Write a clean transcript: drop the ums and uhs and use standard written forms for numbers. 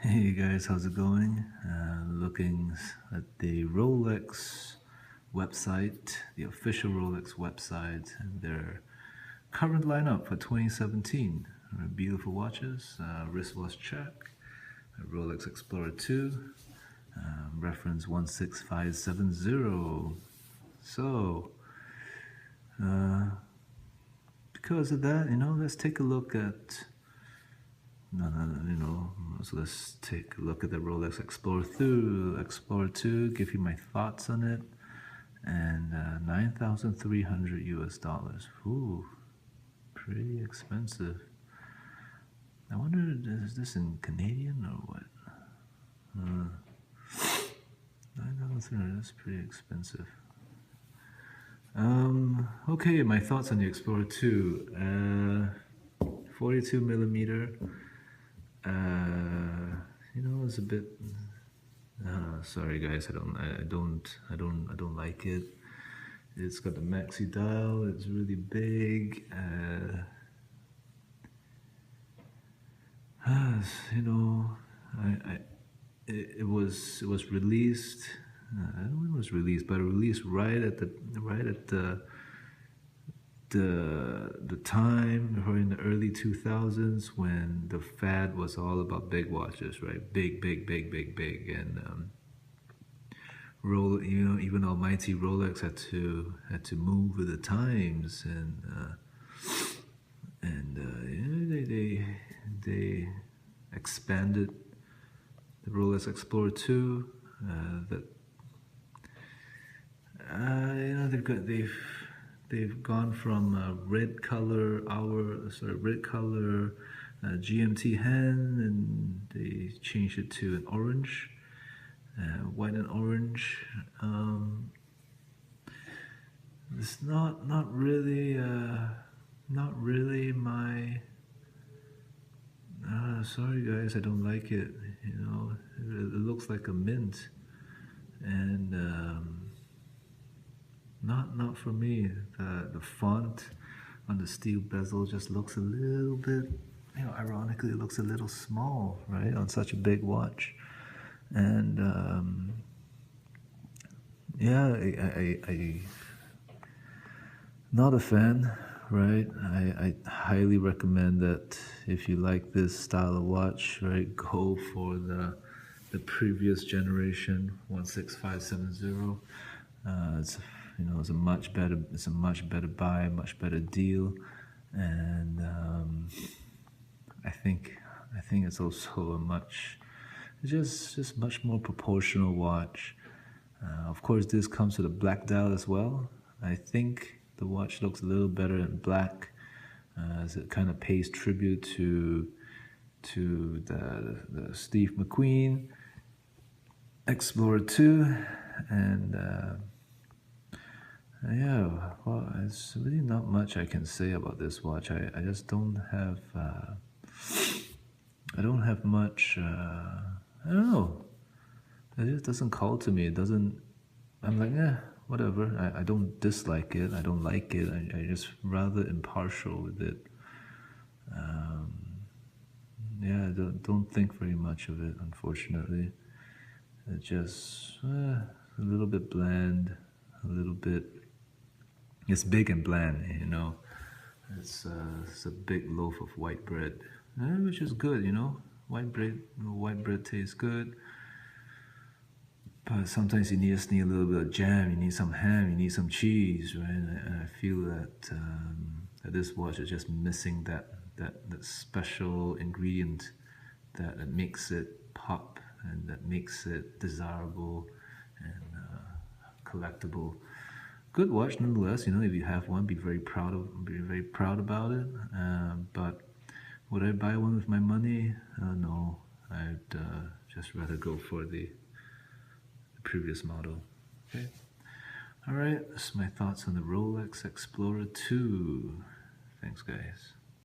Hey guys, how's it going? Looking at the Rolex website, the official Rolex website, and their current lineup for 2017. Beautiful watches, wristwatch check, Rolex Explorer 2, reference 16570. So, because of that, let's take a look at so let's take a look at the Rolex Explorer 2, give you my thoughts on it, and $9,300 US. Ooh, pretty expensive. I wonder, is this in Canadian or what? 9,300, that's pretty expensive. Okay, my thoughts on the Explorer 2. 42 millimeter. It's a bit. Sorry guys, I don't like it. It's got the maxi dial. It's really big. It was released. I don't know when it was released, but it released right at the time, or in the early 2000s, when the fad was all about big watches, right? Big, and even almighty Rolex had to move with the times, and they expanded the Rolex Explorer 2. They've gone from red color GMT hand, and they changed it to an orange, white and orange. It's not really my. Sorry guys, I don't like it. It looks like a mint, and not for me. The font on the steel bezel just looks a little bit, ironically, it looks a little small, right, on such a big watch. And yeah, I not a fan, right? I highly recommend that if you like this style of watch, right, go for the previous generation 16570. It's a much better buy, much better deal, and I think it's also a just much more proportional watch. Of course, this comes with a black dial as well. I think the watch looks a little better in black, as it kind of pays tribute to the Steve McQueen Explorer 2, and yeah, well, it's really not much I can say about this watch. I just don't have much. I don't know. It just doesn't call to me. It doesn't. I'm like, whatever. I don't dislike it. I don't like it. I just rather impartial with it. Yeah, I don't think very much of it, unfortunately. It just a little bit bland, a little bit. It's big and bland, It's a big loaf of white bread, which is good, White bread tastes good. But sometimes you need a little bit of jam, you need some ham, you need some cheese, right? And I feel that this watch is just missing that special ingredient that makes it pop, and that makes it desirable and collectible. Good watch nonetheless. If you have one, be very proud about it. But would I buy one with my money? No, I'd just rather go for the previous model. Okay. All right, that's my thoughts on the Rolex Explorer 2. Thanks, guys.